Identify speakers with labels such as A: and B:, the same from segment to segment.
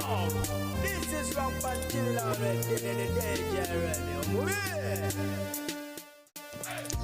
A: This is from Pantilla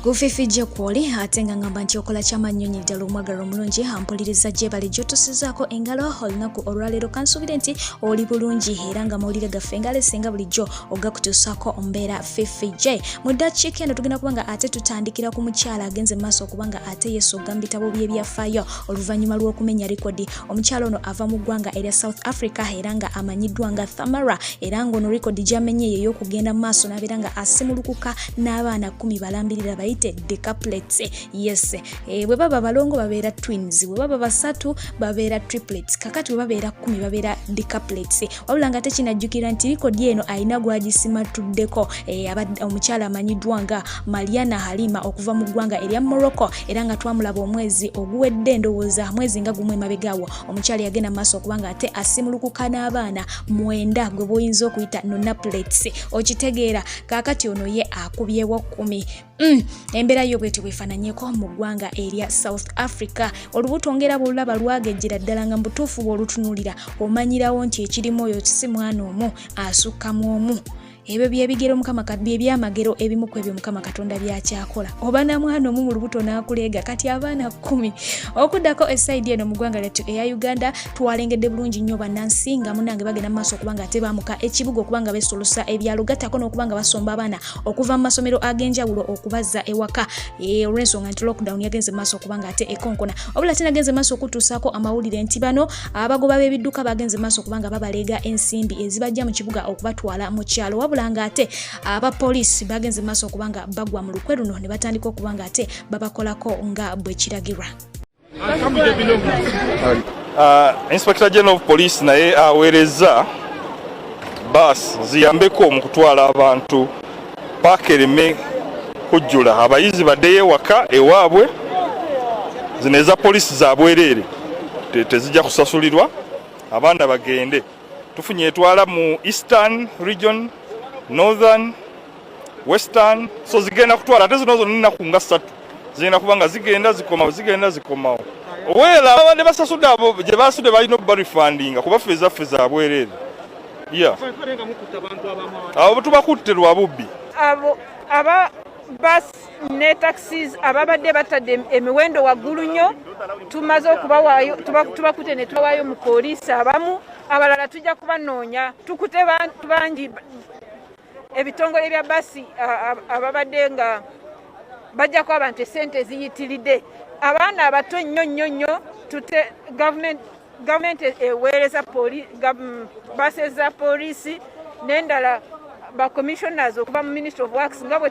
B: Gufifijja kwoli ate nga ngamba nti okola kyamanyonyi ddala omwagala omulungi ampuliriza gye bali gy'otusizaako engalo olunaku olwaleero kansubire nti oli bulungi era nga mawulire gaffe engalo esinga bulijjo ogakutuusaako ombeera Fifijje. Mu ddakiika eno tugenda kuba nga ate tutandikira ku mukyala agenze maaso okuba nga ate yeesogga mu bitabo bye byafaayo oluvannyuma lw'okumenya likodi. Omukyala ono ava mu ggwanga erya South Africa era nga amanyiddwa nga Thamara era ng'ono likodi gy'amenye ye y'okugenda mu maaso n'abeera nga asimulukuka n'abaana 10 balambirira bayite decaplets. Yes, bwe baba balongo babeera twins, bwe baba basatu babeera triplets, kakati bwe babeera 10 babeera decaplets. Wabula nga tekinajjukira nti likodi eno alina gwagisimatuddeko omukyala amanyiddwa nga Mariana Halima okuva mu ggwanga erya Morocco era nga twamulaba omwezi oguwedde ndowooza mwezi nga gumu emabegaawo omukyala yagenda maaso okuba nga ate asimulukuka n'abaana 9 gwe boyinza okuyita nonaplets. Okitegeera kakati ono ye akubyewo 10. Embeera yo bwetyo bwefaananyeko mu ggwanga erya South Africa. Olubuto ngera bulaba lwagejjera ddala nga mbutuufu bw'olutunuulira omanyirawo nti ekirimu oyo si mwana omu asukkamu omu. Ebyo byebigero mukama by'ebyamagero ebimu ku ebyo mukama Katonda byakyakola. Oba na mwana omu mu lubuto n'akuleega kati abaana 10. Okuddako esaidi eno mu ggwanga lyattu eya Uganda twalengedde bulungi nnyo bannansi nga munnange bagenda mu maaso okuba nga tebaamuka ekibuga okuba nga beesolosa ebyalo gattako n'okuba nga basomba abaana okuva mu masomero ag'enjawulo okubazza ewaka. Olw'ensonga nti lockdown yagenze mu maaso okuba nga ate ekonkona. Wabula tinagenze mu maaso okutuusaako amawulire nti bano abagoba b'ebidduka bagenze mu maaso okuba nga babaleega ensimbi ezibajja mu kibuga okubatwala mu kyalo. Wabula ate abapoliisi bagenze maaso okubanga bagwa mu lukwe luno ne batandika okubanga ate babakolako nga bwe kiragirwa.
C: Inspector General of Police naye aweereza bus ziyambeko mu kutwala abantu pakereme kujjula abayizi baddeyo ewaka ewaabwe zino eza poliisi za bwereere tezijja kusasulirwa abaana bagende. Tufunye etwala mu Eastern region, Northern, Western, so zigenda kutwala ate zino zonna kunga 3 zigenda kubanga zigenda zikomawo. Owera abadde basasudde abo gye basudde balina obarifandinga kuba ffe ezaffe za bwereere. Abo tubakutte lwa bubbi.
D: Aba bus ne taxis ababadde batadde emiwendo waggulu nnyo tumaze okubawaayo tubakutte ne tubawaayo mu poliisi abamu abalala tujja kubanoonya tukute bangi ebitongole bya basi ababadde nga bajja kuba abantu esente eziyitiridde abaana abato nnyo tute government eweereza basi za poliisi n'endala ba commissioners okuva mu Ministry of Works nga bwe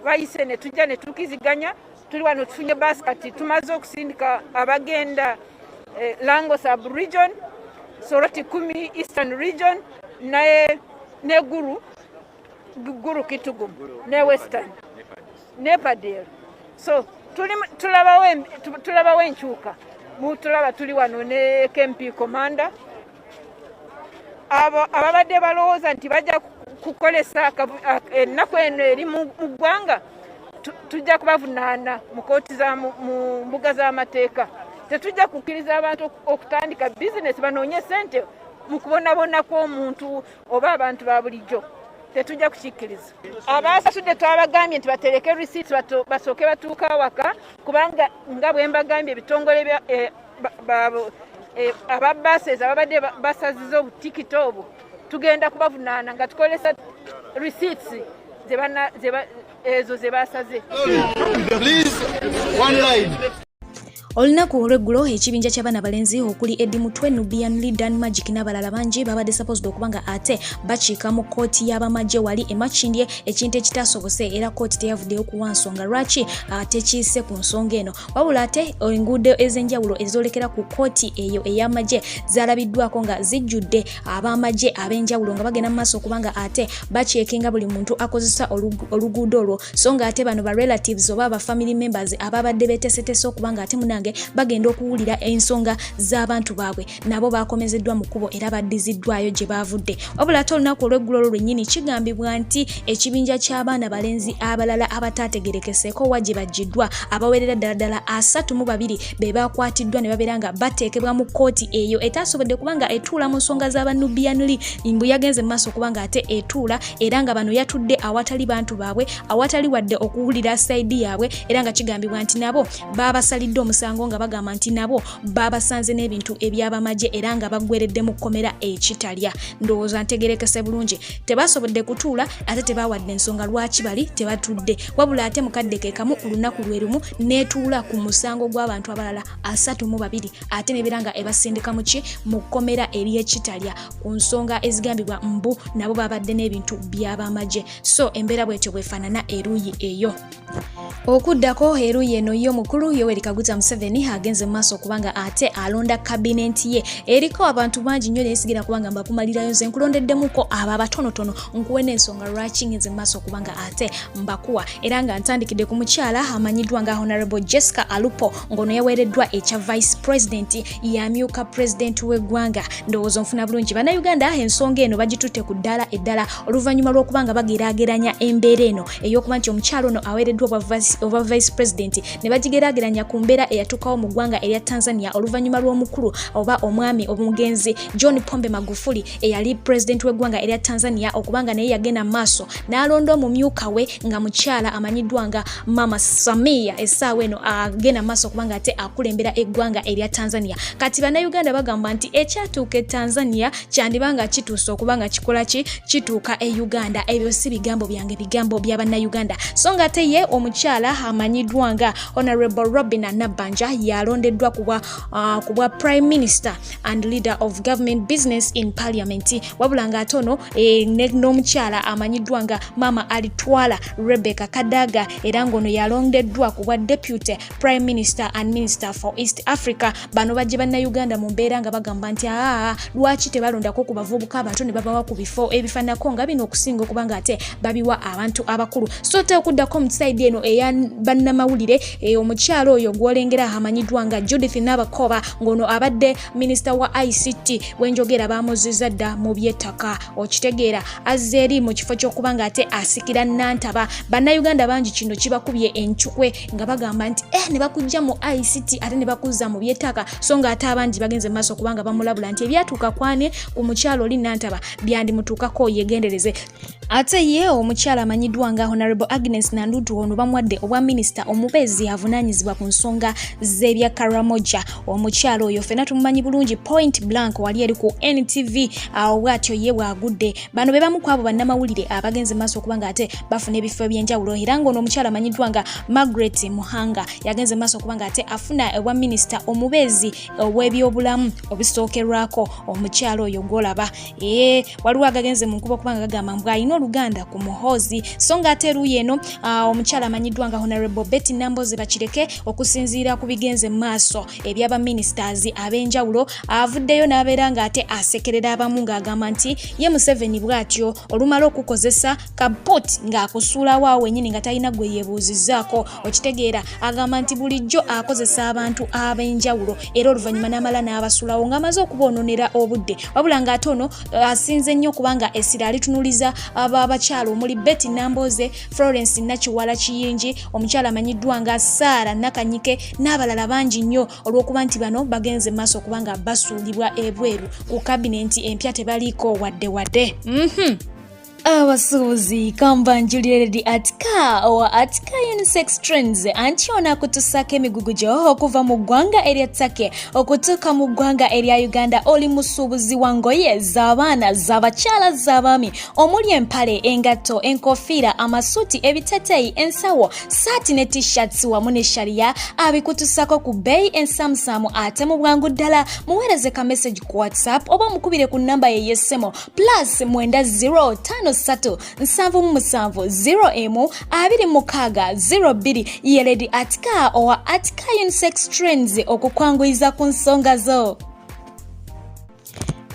D: bayise ne tujja ne tukiziganya tuli wano tufunye basi kati tumaze okusindika abagenda Lango sub region, Soroti 10 Eastern region naye ne Guru Kitugu ne Western ne Padel. So tulabawo enkyuka tulaba tuli wano ne KMP commander ababadde balowooza nti bajja kukolesa ennaku eno eri mu ggwanga tujja kubavunaana mu kooti mu mbuga z'amateeka. Tetujja kukkiriza abantu okutandika bizinesi banoonye sente mu kubonabona kw'omuntu oba abantu ba bulijjo. Tetujja kukikkiriza. Abasasudde twabagambye nti batereke receipts basooke batuuka waka kubanga nga bwe mbagambye ebitongole aba buses ababadde basaziza obutikiti obwo tugenda kubavunaana nga tukolesa receipts ezo ze basaze.
B: Olunaku olw'eggulo ekibinja ky'abaana balenzi okuli Eddie Mutwe, Nubian Lidan Magic n'abalala bangi babadde supposed okubanga ate bakiika mu kkooti y'abamagye wali e Makindye ekintu ekitaasobose era kkooti teyavuddeyo kuwa nsonga lwaki tekiise ku nsonga eno. Wabula ate enguudo ez'enjawulo ezolekera ku kkooti eyo ey'amagye zalabiddwako nga zijjudde ab'amagye ab'enjawulo nga bagenda mu maaso okubanga ate bakyekinga buli muntu akozesa oluguudo olwo so nga ate bano ba relatives oba ba family members ababadde beeteeseteese okubanga ate munange bannange bagenda okuwulira ensonga z'abantu baabwe nabo bakomezeddwa mu kubo era baddiziddwayo gye bavudde. Wabula ate olunaku olw'eggulo lwennyini kigambibwa nti ekibinja ky'abaana balenzi abalala abataategerekeseeko wa gye baggiddwa abawerera ddala 32 be bakwatiddwa ne babeera nga bateekebwa mu kkooti eyo etaasobodde kubanga etuula mu nsonga z'abanubianuli mbu yagenze mu maaso kubanga ate etuula era nga bano yatudde awatali bantu baabwe awatali wadde okuwulira sayidi yaabwe era nga kigambibwa nti nabo baabasalidde omusango nga bagamba nti nabo baabasanze n'ebintu eby'abamagye era nga baggweredde mu kkomera ekitalya. Ndowooza ntegerekese bulungi tebasobodde kutuula ate tebaawadde ensonga lwaki bali tebatudde wabula ate mukadde ke kamu ku lunaku lwe lumu neetuula ku musango gw'abantu abalala 32 ate nebeera nga ebasindika mu kkomera ery'ekitalya ku nsonga ezigambibwa mbu nabo babadde n'ebintu by'abamagye. So embeera bwetyo bwefaanana eruuyi eyo. Okuddako eruuyi eno y'omukulu Yoweri Kaguta Museveni agenze mu maaso kubanga ate alonda kabinenti ye eriko abantu bangi nnyo neesigira kubanga mbakumalirayo nze nkulondeddemuko abo abatonotono nkuwe n'ensonga lwaki ngenze mu maaso kubanga ate mbakuwa era nga ntandikidde ku mukyala amanyiddwa nga Honorable Jessica Alupo ng'ono yaweereddwa ekya Vice President yamyuka President w'eggwanga. Ndowooza nfuna bulungi bannayuganda ensonga eno bagitutte ku ddala eddala oluvannyuma lw'okubanga bageraageranya embeera eno ey'okuba nti omukyalo ono aweereddwa obwa Vice President ne bagigeraageranya ku mbeera eyatuukawo mu ggwanga erya Tanzania oluvannyuma lw'omukulu oba omwami omugenzi John Pombe Magufuli eyali President w'eggwanga erya Tanzania okubanga naye yagenda maaso n'alonda omumyuka we nga mukyala amanyiddwa nga Mama Samia essaawa eno agenda maaso kubanga ate akulembera eggwanga erya Tanzania. Kati bannayuganda bagamba nti ekyatuuka e Tanzania kyandibanga kituuse okubanga kikola kituuka e Uganda. Ebyo si bigambo byange, bigambo bya bannayuganda. So nga ate ye omukyala amanyiddwa nga Honorable Robin Nabbanja yalondeddwa ku bwa Prime Minister and Leader of Government Business in Parliament. Wabula nga ate ono n'omukyala amanyiddwa nga Mama Alitwala Rebecca Kadaga era ng'ono yalondeddwa ku bwa Deputy Prime Minister and Minister for East Africa. Bano bajje bannayuganda mu mbeera nga bagamba nti lwaki tebalondako ku bavubuka abato ne babawa ku bifo ebifaananako nga bino okusinga okubanga ate babiwa abantu abakulu. So te okuddako mu side eno eya bannamawulire omukyalo oyo gwolengera amanyiddwa nga Judith Nabakoba ng'ono abadde Minister wa ICT wenjogera bamuzizza dda mu by'ettaka okitegeera azze eri mu kifo ky'okubanga ate asikira Nantaba. Bannayuganda bangi kino kibakubye encukwe nga bagamba nti ne bakujja mu ICT ate ne bakuzza mu by'ettaka so nga ate abangi bagenze maaso kubanga bamulabula nti ebyatuuka kwane ku mukyalo oli Nantaba byandimutuukako yegendereze. Ate ye omukyala amanyiddwa nga Honorable Agnes Nandutu ono bamwadde obwa Minister omubeezi avunaanyizibwa ku nsonga z'ebya Karamoja. Omukyalo oyo ffenna tumumanyi bulungi point blank wali eri ku NTV bw'atyo ye bw'agudde. Bano be bamu ku abo bannamawulire abagenze maaso okubanga ate bafuna ebifo eby'enjawulo era ng'ono omukyala amanyiddwa nga Margaret Muhanga yagenze maaso okubanga ate afuna obwa Minister omubeezi ow'ebyobulamu obisookerwako. Omukyalo oyo gwolaba waliwo agagenze mu nkuba okubanga gagamba mbw alina oluganda ku muhoozi so nga ate eruuyi eno omukyala amanyiddwa nga Honorable Betty Namboze bakireke okusinziira ku bigenze maaso ebyaba ministers ab'enjawulo avuddeyo n'abeera nga ate asekerera abamu ng'agamba nti ye Museveni bw'atyo olumala okukozesa kapoti ng'akusuulawo awo wennyini nga talina gwe yeebuuzizzaako okitegeera agamba nti bulijjo akozesa abantu ab'enjawulo era oluvannyuma n'amala n'abasuulawo ng'amaze okuboononera obudde. Wabula ng'ate ono asinze nnyo kubanga essira alitunuliza abakyalo omuli Betty Namboze, Florence Nakiwala Kiyingi, omukyala amanyiddwa nga Sarah Nakanyike n'abalala bangi nnyo olw'okuba nti bano bagenze maaso kubanga basuulibwa ebweru ku kabinenti empya tebaliiko wadde. Abasuubuzi kambanjuliredi atika owa atika unisex trends anti ona kutusaka emigugu gyo okuva mu ggwanga erya Take okutuuka mu ggwanga erya Uganda. Oli musuubuzi wa ngoye z'abaana z'abakyala z'abaami omuli empale, engatto, enkofiira, amasuuti, ebiteteeyi, ensawo, saati ne t-shirts wamu ne sharia abikutusako ku bbeeyi ensamusamu ate mu bwangu ddala. Muweereze ka message ku WhatsApp oba mukubire ku nnamba ye y'essimu +90 777 Yeledi Atika owa Atika Unisex Trends okukwanguyiza ku nsonga zo.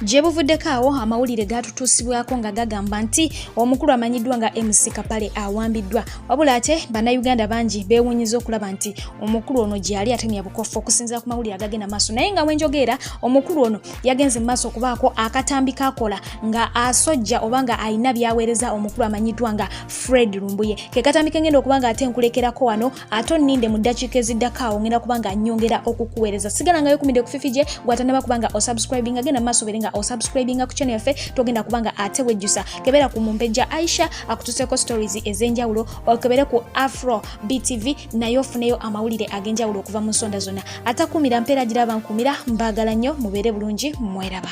B: gye buvuddeko awo amawulire gatutuusibwako nga gagamba nti omukulu amanyiddwa nga MC Kapale awambiddwa wabula ate bannayuganda bangi beewuunyiza okulaba nti omukulu ono gye yali atemya bukofu okusinziira ku mawulire agagenda maaso naye nga wenjogeera omukulu ono yagenze mu maaso okubaako akatambi kakola nga asojja oba nga alina byaweereza omukulu amanyiddwa nga Fred Lumbuye ke katambi kengenda okuba nga ate nkulekerako wano ate onninde mu ddakiika eziddako awo ngenda kuba nga nnyongera okukuweereza sigalangayo kumidde ku Fifije gw'atannaba kuba nga osubscribing agenda maaso bere nga osubscribing ku channel yaffe togenda kuba nga ate wejjusa kebera ku mumpejja Aisha akutuseeko stories ez'enjawulo okebere ku Afro BTV nayo ofuneyo amawulire ag'enjawulo okuva mu nsonda zonna atakumira mpeera giraba nkumira mbaagala nnyo mubeere bulungi mweraba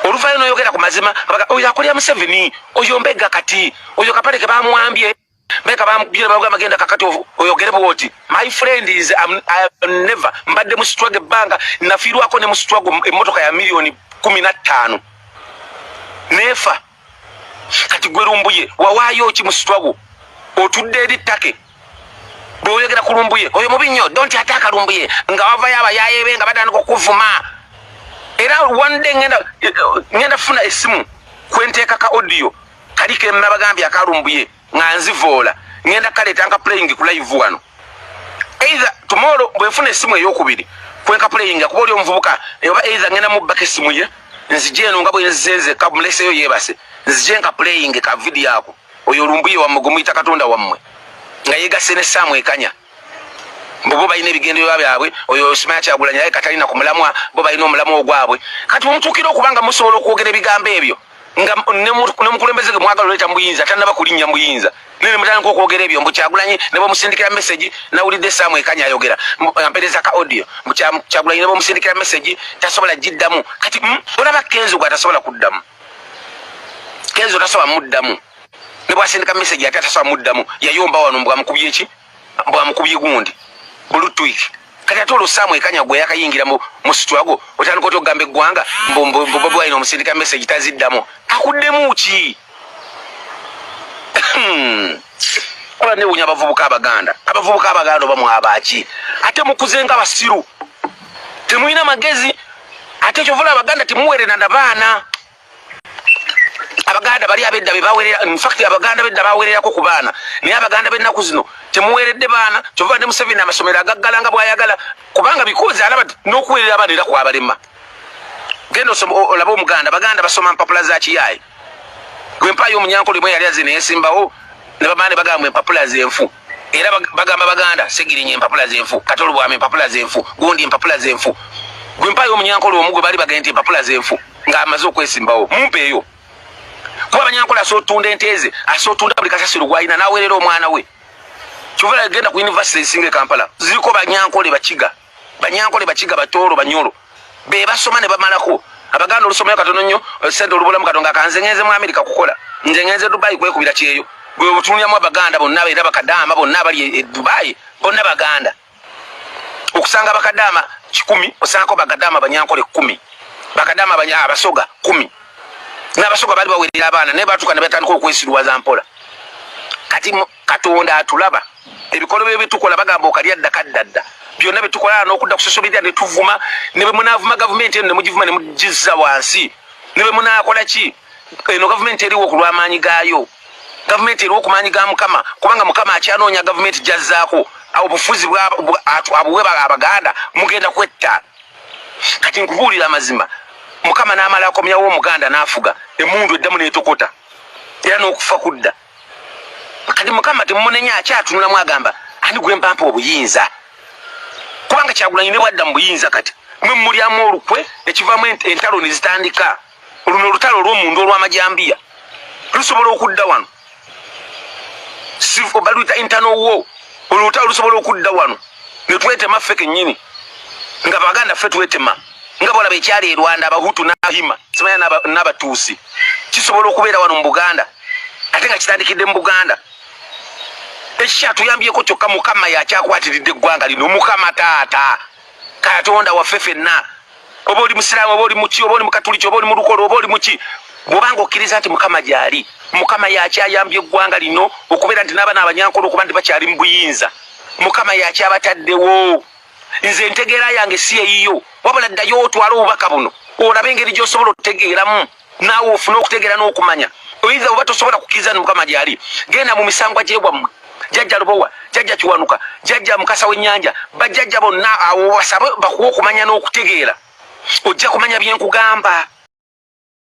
A: oluvayo noyogera ku mazima oyo akolya Museveni oyo mbega kati oyo Kapale ke bamwambye mbega bamubira bagamba genda kakati oyogere bwoti my friend is I never mbadde mu struggle banga nafiirwako ne mu struggle emotoka ya milioni 15 nefa kati gwe Lumbuye wawaayo ki mu struggle otudde eri ttake boyogera ku Lumbuye oyo mubi nnyo don't attack Lumbuye nga wava yaba yaayebe nga badandika okuvuma era one day ngenda funa esimu kwenteeka ka audio kalike mnabagambye akalumbuye nga nzivoola ngenda kaleeta nka playing ku live wano either tomorrow bwefuna esimu ey'okubiri kwenka playing kuba oli omuvubuka oba either ngenda mubbako esimu ye nzije eno nga bwe nzenze kamuleseyo yeebase nzije nka playing ka video ako oyo Lumbuye wammwe gumuyita Katonda wammwe nga yeegase ne Samu Ekanya bo balina ebigendererwa byabwe oyo Sumaya Kyagulanyi naye katalina ku mulamwa bo balina omulamu ogwabwe kati omutuukira okubanga musobola okwogera ebigambo ebyo nga nemukulembeze ge mwagala oleeta muyinza tannaba kulinnya muyinza nene mutandika okwogera ebyo mbu Kyagulanyi ne bomusindikira message nawulidde Samu Ekanya ayogera ampereza ka audio mbu Kyagulanyi ne bomusindikira message tasobola giddamu kati olaba Kenzo gwatasobola kuddamu Kenzo tasobola muddamu ne bwasindika message ate tasobola muddamu yayomba wano mbu amukubye ki mbu amukubye gundi bulutwik kati atolo Samu Ekanya gwe yakayingira mu struggle otandika otogamba eggwanga mbo ino omusindika message taziddamo akuddemu ki ola newunya abavubuka abaganda oba mwabaki ate mukuzenga abasiru temulina magezi ate kyovula abaganda temuweerera na baana abaganda bali abedda bebawerera in fact abaganda bedda bawererako ku baana naye abaganda b'ennaku zino temuweeredde baana kyova ne Museveni amasomero agaggalanga bwayagala kubanga bikozi alaba n'okuweerera abaana era kwabalema genda olaba omuganda baganda basoma mpapula za kiyaye gwe mpaayo omunyankole mwe yali azine yesimbawo ne bamaane bagamba empapula z'enfu era bagamba baganda Segirinnya empapula z'enfu Katolo Bwami empapula z'enfu gundi empapula z'enfu gwe mpaayo omunyankole omu gwe bali bagenda nti empapula z'enfu ng'amaze okwesimbawo mumpeeyo kuba abanyankole asootunda enteeze asootunda buli kasasiro gwalina n'aweerera omwana we kyova agenda ku university esinga e Kampala ziriko banyankole bakiga batoolo banyolo be basoma ne bamalako abaganda olusomayo katono nnyo sente olubulamu katonga kanzengenze mu Amerika kukola nze ngenze Dubai kwekubira kyeyo gwe butunyamu abaganda bonna abeera bakadaama bonna abali e Dubai bonna baganda okusanga bakadaama 10 osangako bakadaama banyankole 10 bakadaama abasoga 10 n'abasoga bali baweerera abaana naye batuuka ne batandika okwesirwaza mpola kati Katonda atulaba ebikolo bye bitukola bagamba okalya dda kaddadda byonna bitukola n'okudda ku social media ne tuvuma ne bwe munaavuma gavumenti eno ne mugivuma ne mugizza wansi ne bwe munaakola ki eno gavumenti eriwo okulw'amaanyi gaayo gavumenti eriwo ku maanyi ga Mukama kubanga Mukama akyanoonya gavumenti gyazzaako awo obufuzi abuwe abaganda mugenda kwetta kati nkubuulira amazima Mukama n'amala akomyawo omuganda n'afuga emundu eddamu n'etokota era n'okufa kudda kati Mukama temumunenya akyatunulamu agamba ani gwe mpampa obuyinza kubanga Kyagulanyi ne bwadda mu buyinza kati mwe mulyamu olukwe ekivaamu entalo ne zitandika luno olutalo olw'omundu olw'amajambiya lusobola okudda wano sifo baluyita internal war olutalo lusobola okudda wano ne twetema ffe kennyini nga baganda ffe twetema nga bolaba ekyali e Rwanda Abahutu n'Abahima simanya n'Abatuusi kisobola okubeera wano mu Buganda ate nga kitandikidde mu Buganda ekyatuyambyeko kyokka Mukama yakyakwatiridde eggwanga lino Mukama taata Katonda waffe ffenna oba oli musiraamu oba oli muki oba oli mukatuliki oba oli mulukolo oba oli muki bw'obanga okkiriza nti Mukama gy'ali Mukama yakyayambye eggwanga lino okubeera nti n'abaana abanyankolo okuba nti bakyali mu buyinza Mukama yakyabataddewo nze entegeera yange si eyiyo wabula ddayo otwala obubaka buno olabe engeri gy'osobola okutegeeramu naawe ofune okutegeera n'okumanya oyinza oba tosobola kukkiriza ni mukama gy'ali genda mu misangwa gy'egwammwe jjajja Lubowa jjajja Kiwanuka jjajja Mukasa w'Ennyanja bajjajja bonna awo basabe bakuwa okumanya n'okutegeera ojja kumanya bye nkugamba